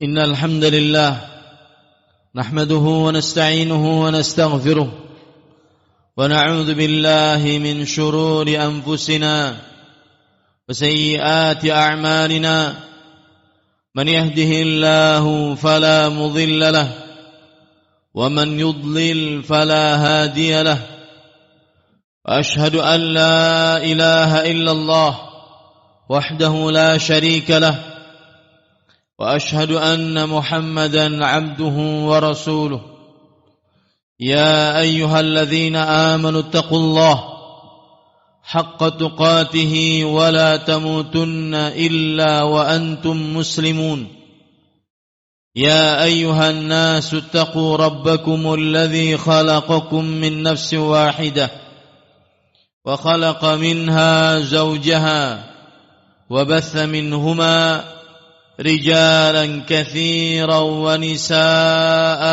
إن الحمد لله نحمده ونستعينه ونستغفره ونعوذ بالله من شرور أنفسنا وسيئات أعمالنا من يهده الله فلا مضل له ومن يضلل فلا هادي له وأشهد أن لا إله إلا الله وحده لا شريك له وأشهد أن محمدا عبده ورسوله يا أيها الذين آمنوا اتقوا الله حق تقاته ولا تموتن إلا وأنتم مسلمون يا أيها الناس اتقوا ربكم الذي خلقكم من نفس واحدة وخلق منها زوجها وبث منهما رجالا كثيرا ونساء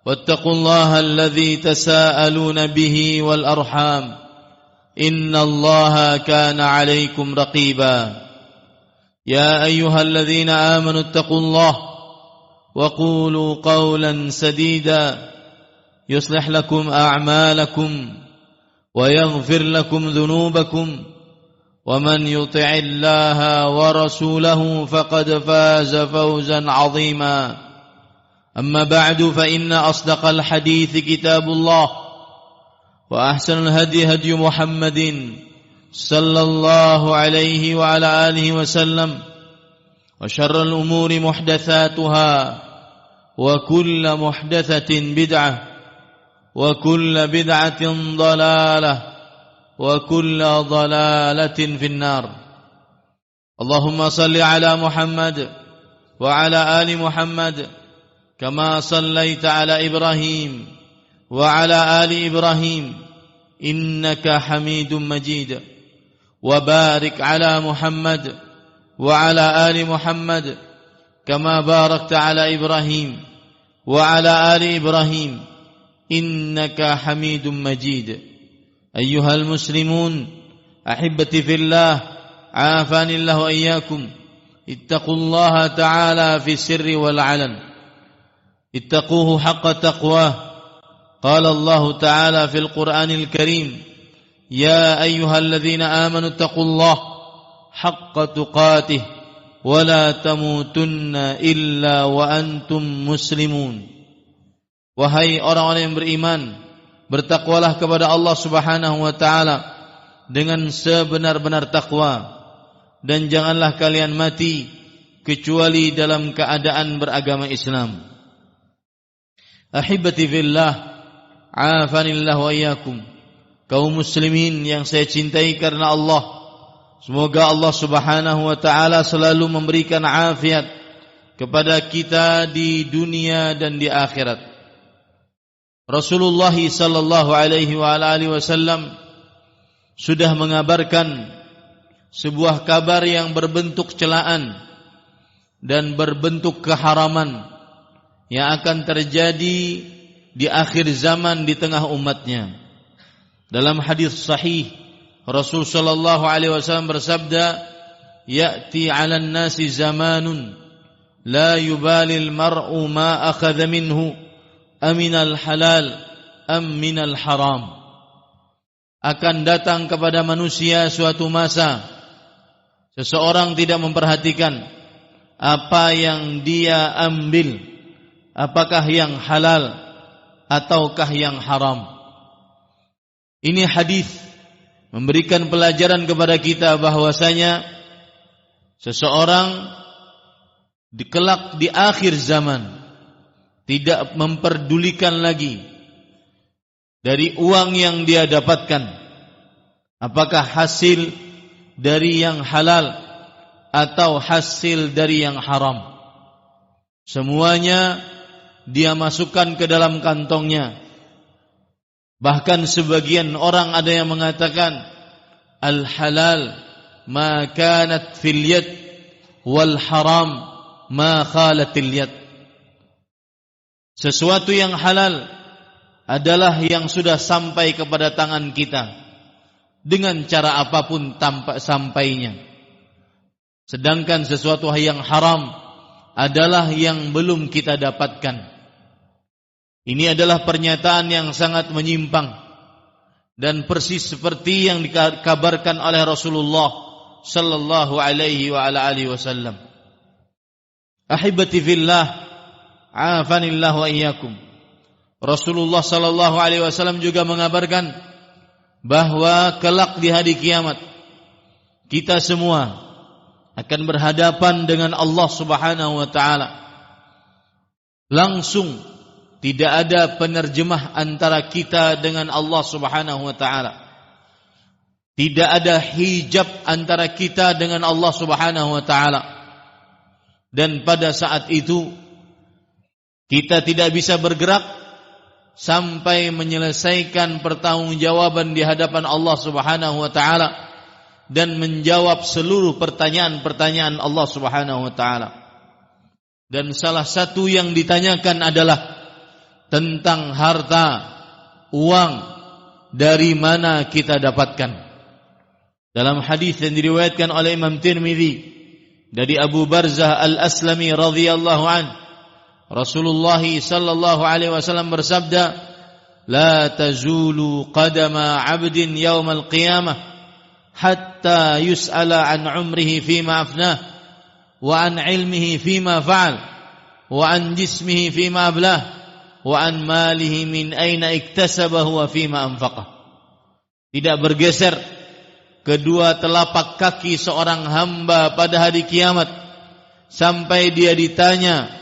واتقوا الله الذي تساءلون به والأرحام إن الله كان عليكم رقيبا يا أيها الذين آمنوا اتقوا الله وقولوا قولا سديدا يصلح لكم أعمالكم ويغفر لكم ذنوبكم ومن يطع الله ورسوله فقد فاز فوزا عظيما أما بعد فإن أصدق الحديث كتاب الله وأحسن الهدي هدي محمد صلى الله عليه وعلى آله وسلم وشر الأمور محدثاتها وكل محدثة بدعة وكل بدعة ضلالة وكل ضلالة في النار اللهم صل على محمد وعلى آل محمد كما صليت على إبراهيم وعلى آل إبراهيم إنك حميد مجيد وبارك على محمد وعلى آل محمد كما باركت على إبراهيم وعلى آل إبراهيم إنك حميد مجيد أيها المسلمون أحبتي في الله عافاني الله وإياكم اتقوا الله تعالى في السر والعلن اتقوه حق تقواه قال الله تعالى في القرآن الكريم يا أيها الذين آمنوا اتقوا الله حق تقاته ولا تموتن إلا وأنتم مسلمون. Wahai orang-orang yang beriman, bertakwalah kepada Allah Subhanahu wa taala dengan sebenar-benar takwa dan janganlah kalian mati kecuali dalam keadaan beragama Islam. Ahibati fillah, afanillah wa iyyakum. Kaum muslimin yang saya cintai karena Allah, semoga Allah Subhanahu wa taala selalu memberikan afiat kepada kita di dunia dan di akhirat. Rasulullah sallallahu alaihi wa alihi wasallam sudah mengabarkan sebuah kabar yang berbentuk celaan dan berbentuk keharaman yang akan terjadi di akhir zaman di tengah umatnya. Dalam hadis sahih Rasul sallallahu alaihi wasallam bersabda, "Ya'ti 'alan nasi zamanun la yubali al-mar'u ma akhadha minhu aminal halal am minal haram." Akan datang kepada manusia suatu masa seseorang tidak memperhatikan apa yang dia ambil, apakah yang halal ataukah yang haram. Ini hadis memberikan pelajaran kepada kita bahwasanya seseorang kelak di akhir zaman tidak memperdulikan lagi dari uang yang dia dapatkan apakah hasil dari yang halal atau hasil dari yang haram. Semuanya dia masukkan ke dalam kantongnya. Bahkan sebagian orang ada yang mengatakan al-halal ma kanat fil yad wal haram ma khalatil yad. Sesuatu yang halal adalah yang sudah sampai kepada tangan kita dengan cara apapun tampak sampainya. Sedangkan sesuatu yang haram adalah yang belum kita dapatkan. Ini adalah pernyataan yang sangat menyimpang dan persis seperti yang dikabarkan oleh Rasulullah sallallahu alaihi wa ala alihi wasallam. Ahibati fillah, afanillah wa iyyakum. Rasulullah sallallahu alaihi wasallam juga mengabarkan bahwa kelak di hari kiamat kita semua akan berhadapan dengan Allah Subhanahu wa taala. Langsung, tidak ada penerjemah antara kita dengan Allah Subhanahu wa taala. Tidak ada hijab antara kita dengan Allah Subhanahu wa taala. Dan pada saat itu kita tidak bisa bergerak sampai menyelesaikan pertanggungjawaban di hadapan Allah Subhanahu wa taala dan menjawab seluruh pertanyaan-pertanyaan Allah Subhanahu wa taala. Dan salah satu yang ditanyakan adalah tentang harta, uang, dari mana kita dapatkan. Dalam hadis yang diriwayatkan oleh Imam Tirmidzi dari Abu Barzah Al-Aslami radhiyallahu an, Rasulullah sallallahu alaihi wasallam bersabda, "La tazulu qadama 'abdin yaumal qiyamah hatta yus'ala an 'umrihi fima afnah wa an 'ilmihi fima fa'al wa an jismihi fima ablah wa an malihi min aina iktasabahu wa fima anfaqah." Tidak bergeser kedua telapak kaki seorang hamba pada hari kiamat sampai dia ditanya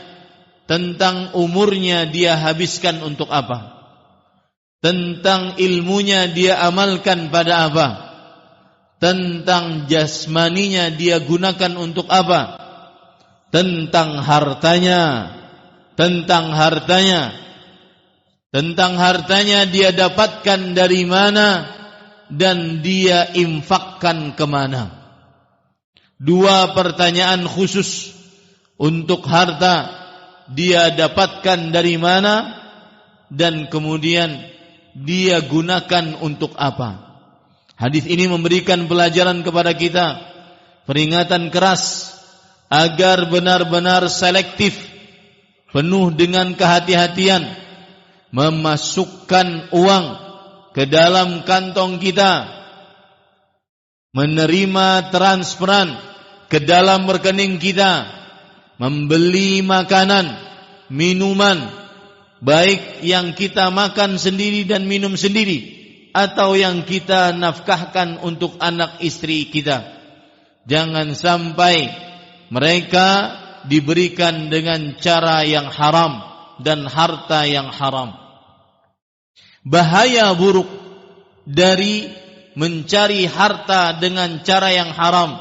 tentang umurnya dia habiskan untuk apa, tentang ilmunya dia amalkan pada apa, tentang jasmaninya dia gunakan untuk apa, tentang hartanya dia dapatkan dari mana dan dia infakkan kemana. Dua pertanyaan khusus untuk harta, dia dapatkan dari mana dan kemudian dia gunakan untuk apa. Hadis ini memberikan pelajaran kepada kita, peringatan keras agar benar-benar selektif, penuh dengan kehati-hatian, memasukkan uang ke dalam kantong kita, menerima transferan ke dalam rekening kita, membeli makanan, minuman, baik yang kita makan sendiri dan minum sendiri atau yang kita nafkahkan untuk anak istri kita. Jangan sampai mereka diberikan dengan cara yang haram dan harta yang haram. Bahaya buruk dari mencari harta dengan cara yang haram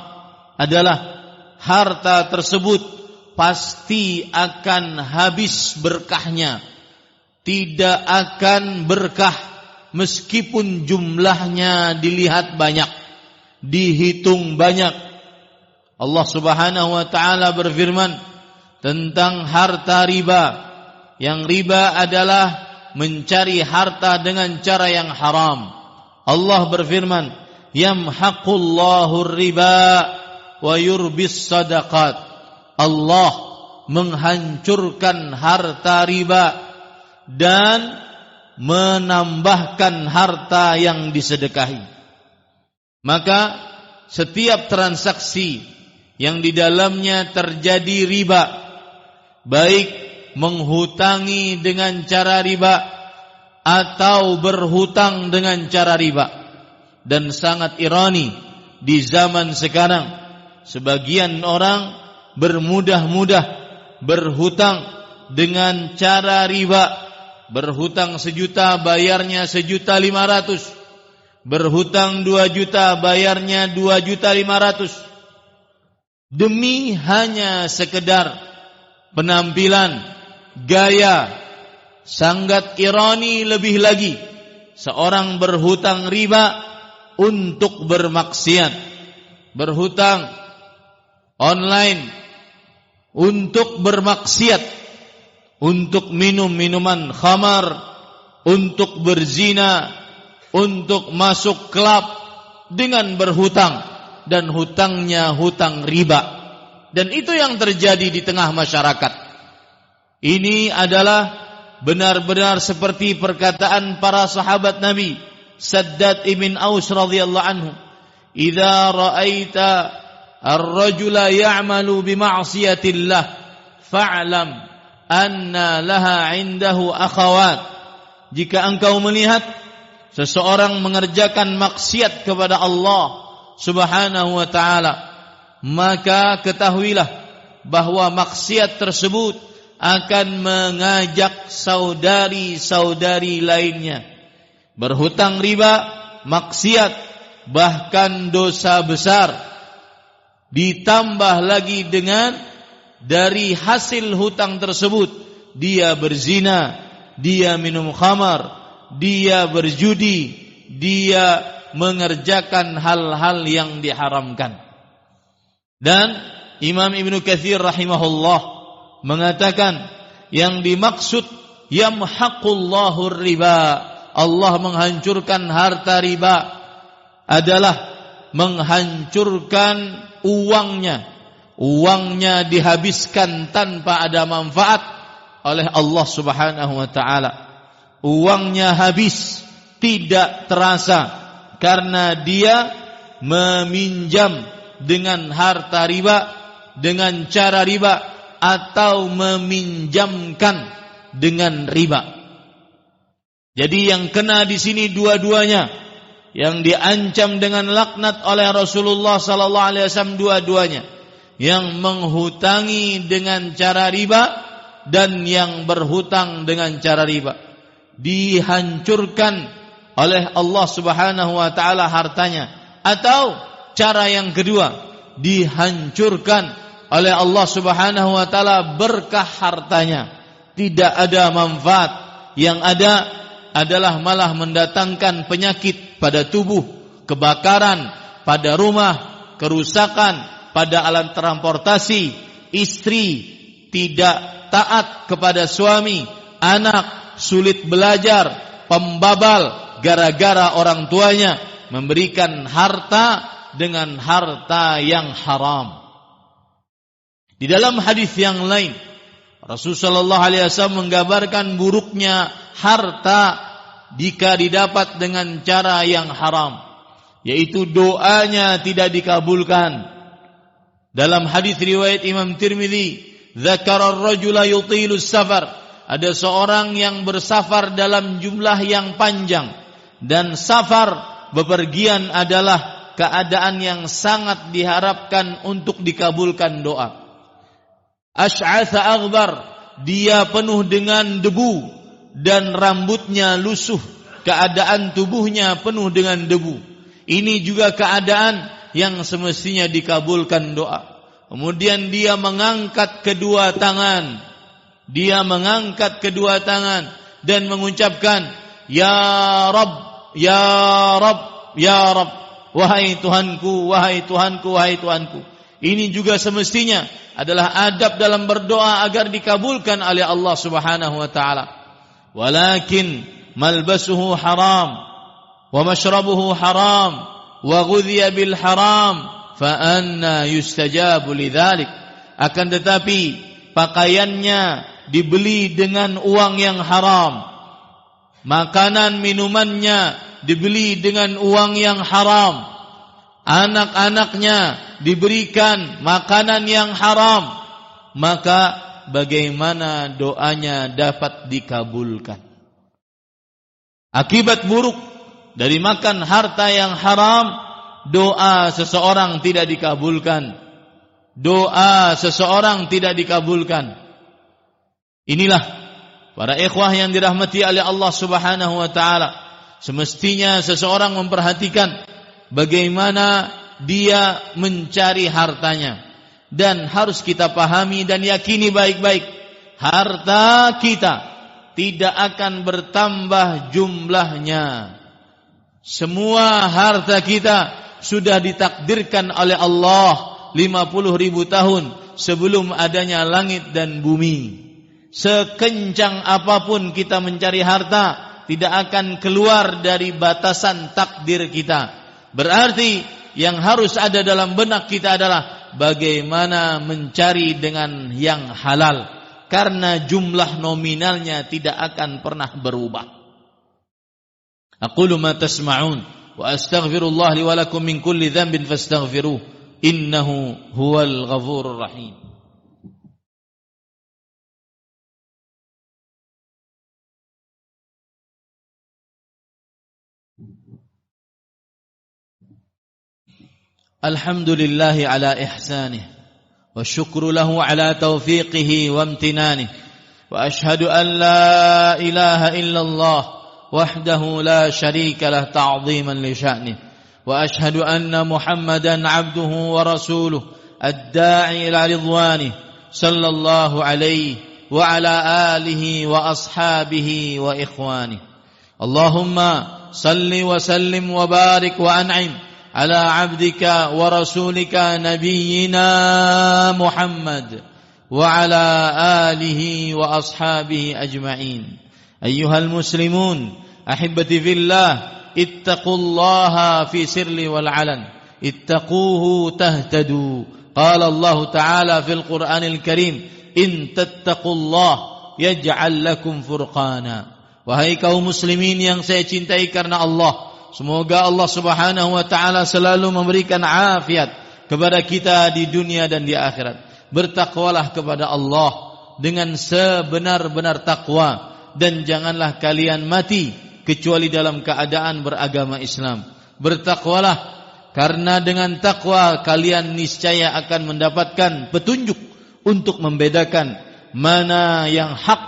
adalah harta tersebut pasti akan habis berkahnya, tidak akan berkah meskipun jumlahnya dilihat banyak, dihitung banyak. Allah Subhanahu wa taala berfirman tentang harta riba. Yang riba adalah mencari harta dengan cara yang haram. Allah berfirman, "Yamhaqullahu riba wa yurbis sadaqat." Allah menghancurkan harta riba dan menambahkan harta yang disedekahi. Maka setiap transaksi yang di dalamnya terjadi riba, baik menghutangi dengan cara riba atau berhutang dengan cara riba. Dan sangat ironi di zaman sekarang, sebagian orang bermudah-mudah berhutang dengan cara riba. Berhutang 1 juta bayarnya 1.500.000, berhutang 2 juta bayarnya 2.500.000, demi hanya sekedar penampilan, gaya. Sangat ironi lebih lagi, seorang berhutang riba untuk bermaksiat, berhutang online untuk bermaksiat, untuk minum minuman khamar, untuk berzina, untuk masuk klub dengan berhutang, dan hutangnya hutang riba. Dan itu yang terjadi di tengah masyarakat. Ini adalah benar-benar seperti perkataan para sahabat Nabi, Saddad ibn Aus radhiyallahu anhu, "Idza ra'aita ar-rajula ya'malu bi ma'siyatillah fa'lam anna laha 'indahu akhawat." Jika engkau melihat seseorang mengerjakan maksiat kepada Allah Subhanahu wa ta'ala, maka ketahuilah bahwa maksiat tersebut akan mengajak saudari-saudari lainnya. Berhutang riba, maksiat, bahkan dosa besar. Ditambah lagi dengan dari hasil hutang tersebut, dia berzina, dia minum khamar, dia berjudi, dia mengerjakan hal-hal yang diharamkan. Dan Imam Ibnu Katsir rahimahullah mengatakan yang dimaksud yamhaqullahu riba, Allah menghancurkan harta riba, adalah menghancurkan uangnya. Uangnya dihabiskan tanpa ada manfaat oleh Allah Subhanahu wa ta'ala. Uangnya habis, tidak terasa, karena dia meminjam dengan harta riba, dengan cara riba, atau meminjamkan dengan riba. Jadi yang kena di sini dua-duanya, yang diancam dengan laknat oleh Rasulullah sallallahu alaihi wasallam dua-duanya, yang menghutangi dengan cara riba dan yang berhutang dengan cara riba. Dihancurkan oleh Allah Subhanahu wa ta'ala hartanya. Atau cara yang kedua, dihancurkan oleh Allah Subhanahu wa ta'ala berkah hartanya. Tidak ada manfaat, yang ada adalah malah mendatangkan penyakit pada tubuh, kebakaran pada rumah, kerusakan pada alat transportasi, istri tidak taat kepada suami, anak sulit belajar, pembabal gara-gara orang tuanya memberikan harta dengan harta yang haram. Di dalam hadis yang lain, Rasulullah sallallahu alaihi wasallam menggambarkan buruknya harta jika didapat dengan cara yang haram, yaitu doanya tidak dikabulkan. Dalam hadis riwayat Imam Tirmidzi, dzakara ar-rajula yutilu safar, ada seorang yang bersafar dalam jumlah yang panjang, dan safar bepergian adalah keadaan yang sangat diharapkan untuk dikabulkan doa. Asy'atha aghbar, dia penuh dengan debu dan rambutnya lusuh, keadaan tubuhnya penuh dengan debu. Ini juga keadaan yang semestinya dikabulkan doa. Kemudian dia mengangkat kedua tangan. Dia mengangkat kedua tangan dan mengucapkan, Ya Rabb, Ya Rabb, Ya Rabb, wahai Tuhanku, wahai Tuhanku, wahai Tuhanku. Ini juga semestinya adalah adab dalam berdoa agar dikabulkan oleh Allah Subhanahu wa ta'ala. Walakin malbasuhu haram, wa mashrabuhu haram, wa ghudhiya bil haram, fa anna yustajabu lidzalik. Akan tetapi pakaiannya dibeli dengan uang yang haram, makanan minumannya dibeli dengan uang yang haram, anak-anaknya diberikan makanan yang haram, maka bagaimana doanya dapat dikabulkan? Akibat buruk dari makan harta yang haram, doa seseorang tidak dikabulkan. Doa seseorang tidak dikabulkan. Inilah para ikhwah yang dirahmati oleh Allah Subhanahu wa ta'ala. Semestinya seseorang memperhatikan bagaimana dia mencari hartanya. Dan harus kita pahami dan yakini baik-baik, harta kita tidak akan bertambah jumlahnya. Semua harta kita sudah ditakdirkan oleh Allah 50.000 tahun sebelum adanya langit dan bumi. Sekencang apapun kita mencari harta, tidak akan keluar dari batasan takdir kita. Berarti yang harus ada dalam benak kita adalah bagaimana mencari dengan yang halal, karena jumlah nominalnya tidak akan pernah berubah. Aqulu ma tasma'un wa astaghfirullah li wa lakum min kulli dhanbin fastaghfiruh innahu huwal ghafurur rahim. Alhamdulillahi ala ihsanih wa syukru lahu ala taufiqihi wa amtinanih wa ashhadu an la ilaha illallah wahdahu la syarika lah ta'ziman li sya'nih wa ashhadu anna Muhammadan abduhu wa rasuluh ad-da'i ila ridwanih sallallahu alaihi wa ala alihi wa ashabihi wa ikhwanih. Allahumma salli wa sallim wa barik wa an'im على عبدك ورسولك نبينا محمد وعلى آله وأصحابه أجمعين. أيها المسلمون أحبتي في الله اتقوا الله في سر والعلن اتقوه تهتدوا. قال الله تعالى في القرآن الكريم إن تتقوا الله يجعل لكم فرقانا. Wahai kaum muslimin yang saya cintai karena Allah, semoga Allah Subhanahu wa taala selalu memberikan afiat kepada kita di dunia dan di akhirat. Bertakwalah kepada Allah dengan sebenar-benar takwa, dan janganlah kalian mati kecuali dalam keadaan beragama Islam. Bertakwalah, karena dengan takwa kalian niscaya akan mendapatkan petunjuk untuk membedakan mana yang hak,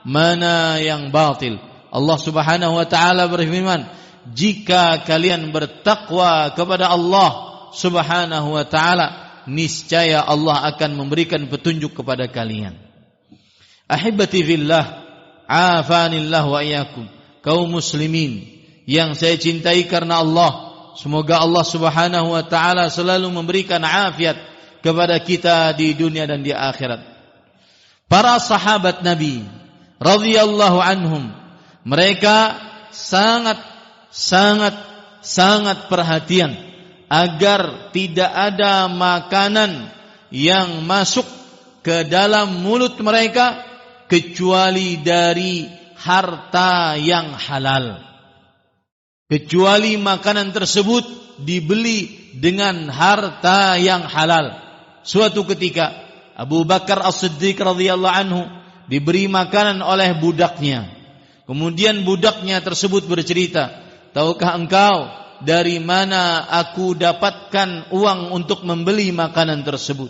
mana yang batil. Allah Subhanahu wa taala berfirman, jika kalian bertakwa kepada Allah Subhanahu wa taala, niscaya Allah akan memberikan petunjuk kepada kalian. Ahibati fillah, afanillah wa iyyakum. Kaum muslimin yang saya cintai karena Allah, semoga Allah Subhanahu wa taala selalu memberikan afiat kepada kita di dunia dan di akhirat. Para sahabat Nabi radhiyallahu anhum, mereka sangat perhatian agar tidak ada makanan yang masuk ke dalam mulut mereka kecuali dari harta yang halal, kecuali makanan tersebut dibeli dengan harta yang halal. Suatu ketika Abu Bakar As-Siddiq radhiyallahu anhu diberi makanan oleh budaknya. Kemudian budaknya tersebut bercerita, tahukah engkau dari mana aku dapatkan uang untuk membeli makanan tersebut?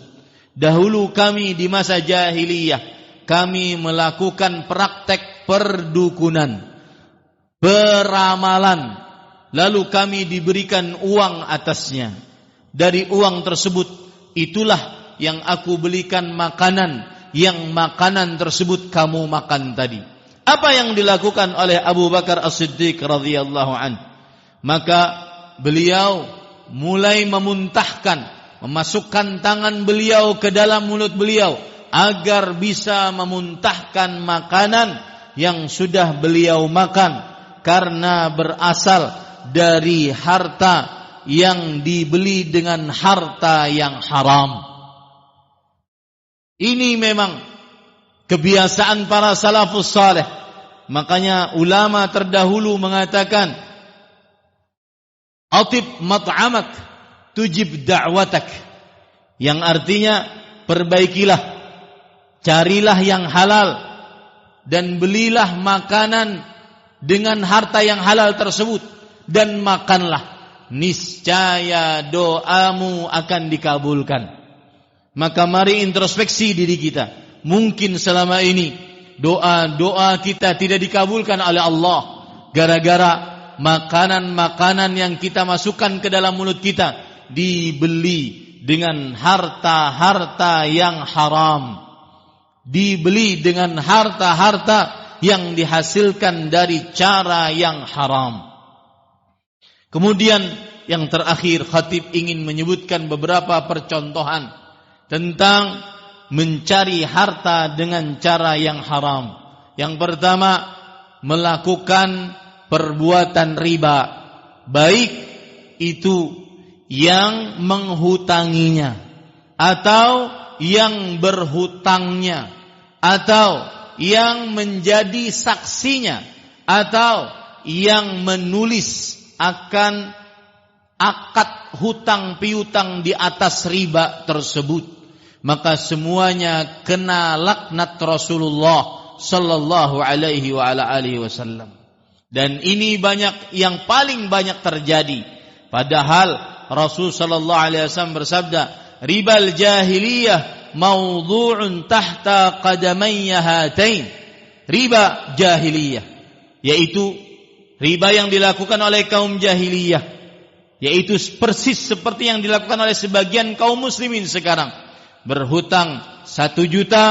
Dahulu kami di masa jahiliyah, kami melakukan praktek perdukunan, peramalan, lalu kami diberikan uang atasnya. Dari uang tersebut, itulah yang aku belikan makanan, yang makanan tersebut kamu makan tadi. Apa yang dilakukan oleh Abu Bakar As-Siddiq radhiyallahu anhu? Maka beliau mulai memuntahkan, memasukkan tangan beliau ke dalam mulut beliau agar bisa memuntahkan makanan yang sudah beliau makan, karena berasal dari harta yang dibeli dengan harta yang haram. Ini memang kebiasaan para salafus saleh. Makanya ulama terdahulu mengatakan, atib mat'amak tujib da'watak, yang artinya perbaikilah, carilah yang halal, dan belilah makanan dengan harta yang halal tersebut, dan makanlah, niscaya doamu akan dikabulkan. Maka mari introspeksi diri kita. Mungkin selama ini doa-doa kita tidak dikabulkan oleh Allah gara-gara makanan-makanan yang kita masukkan ke dalam mulut kita dibeli dengan harta-harta yang haram, dibeli dengan harta-harta yang dihasilkan dari cara yang haram. Kemudian yang terakhir, khatib ingin menyebutkan beberapa percontohan tentang mencari harta dengan cara yang haram. Yang pertama, melakukan perbuatan riba, baik itu yang menghutanginya atau yang berhutangnya, atau yang menjadi saksinya, atau yang menulis akan akad hutang piutang di atas riba tersebut, maka semuanya kena laknat Rasulullah sallallahu alaihi wa ala alihi wasallam. Dan ini yang paling banyak terjadi, padahal Rasul sallallahu alaihi wasallam bersabda, ribal jahiliyah mawdu'un tahta qadamayya hatain. Riba jahiliyah, yaitu riba yang dilakukan oleh kaum jahiliyah, yaitu persis seperti yang dilakukan oleh sebagian kaum muslimin sekarang. Berhutang 1 juta,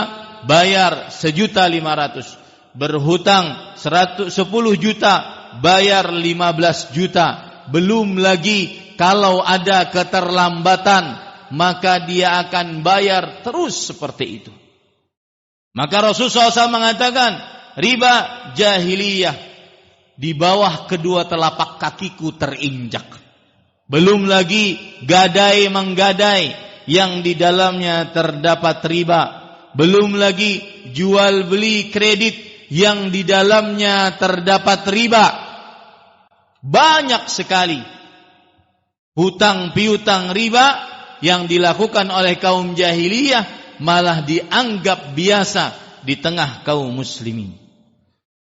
bayar 1.500.000. Berhutang 10 juta, bayar 15 juta. Belum lagi kalau ada keterlambatan, maka dia akan bayar terus seperti itu. Maka Rasulullah SAW mengatakan, riba jahiliyah di bawah kedua telapak kakiku terinjak. Belum lagi gadai menggadai yang di dalamnya terdapat riba. Belum lagi jual beli kredit yang di dalamnya terdapat riba. Banyak sekali hutang piutang riba yang dilakukan oleh kaum jahiliyah malah dianggap biasa di tengah kaum muslimin.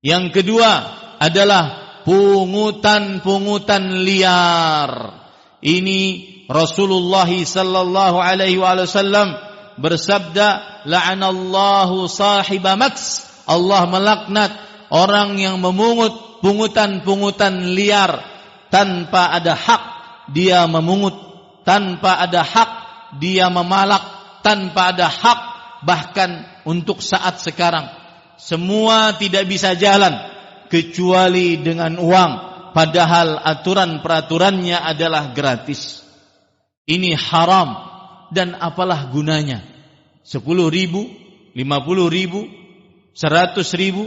Yang kedua adalah pungutan-pungutan liar. Ini Rasulullah sallallahu alaihi wasallam bersabda, la'anallahu sahiba maks. Allah melaknat orang yang memungut pungutan-pungutan liar tanpa ada hak dia memungut, tanpa ada hak dia memalak, tanpa ada hak. Bahkan untuk saat sekarang semua tidak bisa jalan kecuali dengan uang, padahal aturan peraturannya adalah gratis. Ini haram, dan apalah gunanya 10.000, 50.000, 100.000,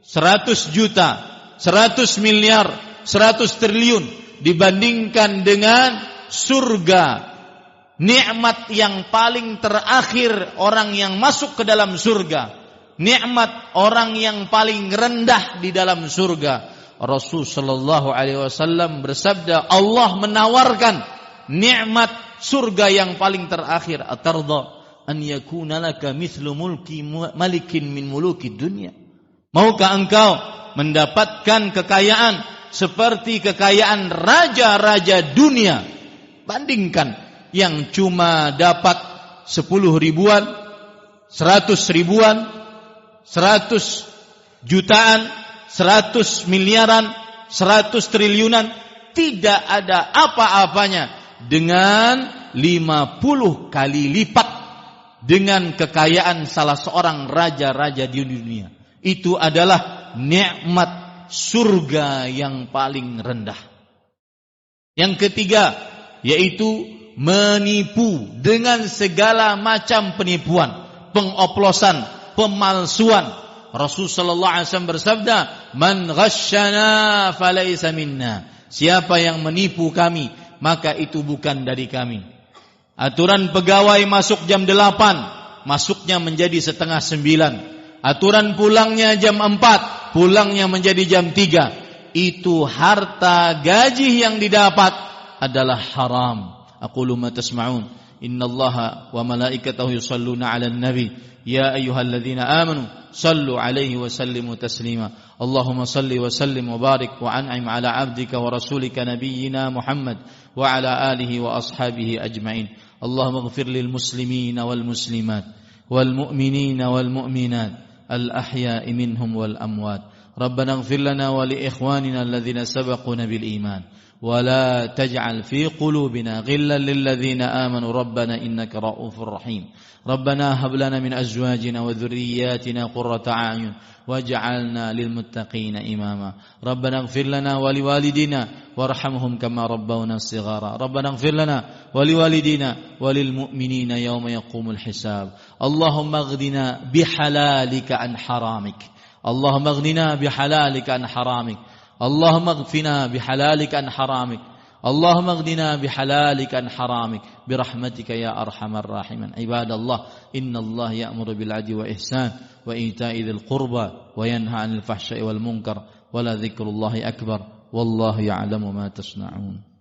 100 juta, 100 miliar, 100 triliun dibandingkan dengan surga. Nikmat yang paling terakhir orang yang masuk ke dalam surga, nikmat orang yang paling rendah di dalam surga. Rasul sallallahu alaihi wasallam bersabda, Allah menawarkan nikmat surga yang paling terakhir. Atarda an yakuna laka mithlu mulki malikin min muluki dunya. Maukah engkau mendapatkan kekayaan seperti kekayaan raja-raja dunia? Bandingkan yang cuma dapat 10 ribuan, 100 ribuan, 100 jutaan, 100 miliaran, 100 triliunan, tidak ada apa-apanya dengan 50 kali lipat dengan kekayaan salah seorang raja-raja di dunia. Itu adalah nikmat surga yang paling rendah. Yang ketiga, yaitu menipu dengan segala macam penipuan, pengoplosan, pemalsuan. Rasul sallallahu alaihi wasallam bersabda, "Man ghasyana falaysa minna." Siapa yang menipu kami, maka itu bukan dari kami. Aturan pegawai masuk jam 8, masuknya menjadi setengah 9. Aturan pulangnya jam 4, pulangnya menjadi jam 3. Itu harta gaji yang didapat adalah haram. Aqulu ma tasma'un. Innallaha wa malaikatahu yusalluna 'alan nabi. Ya ayyuhalladzina amanu sallu 'alaihi wa sallimu taslima. Allahumma salli wa sallim wa barik wa an'im 'ala 'abdika wa rasulika nabiyyina Muhammad wa 'ala alihi wa ashabihi ajma'in. Allahumma ighfir lil muslimina wal muslimat wal mu'minina wal mu'minat al ahya'i minhum wal amwat. Rabbana ighfir lana wa li ikhwanina alladhina sabaquna bil iman. ولا تجعل في قلوبنا غلا للذين آمنوا ربنا إنك رؤوف رحيم ربنا هب لنا من أزواجنا وذرياتنا قرة أعين واجعلنا للمتقين إماما ربنا اغفر لنا ولوالدينا وارحمهم كما ربونا صغارا ربنا اغفر لنا ولوالدينا وللمؤمنين يوم يقوم الحساب اللهم اغننا بحلالك عن حرامك اللهم اغننا بحلالك عن حرامك اللهم اغفنا بحلالك عن حرامك اللهم اغننا بحلالك عن حرامك برحمتك يا أرحم الراحمين. عباد الله إن الله يأمر بالعدل والإحسان وإيتاء ذي القربى وينهى عن الفحشاء والمنكر ولذكر الله أكبر والله يعلم ما تصنعون.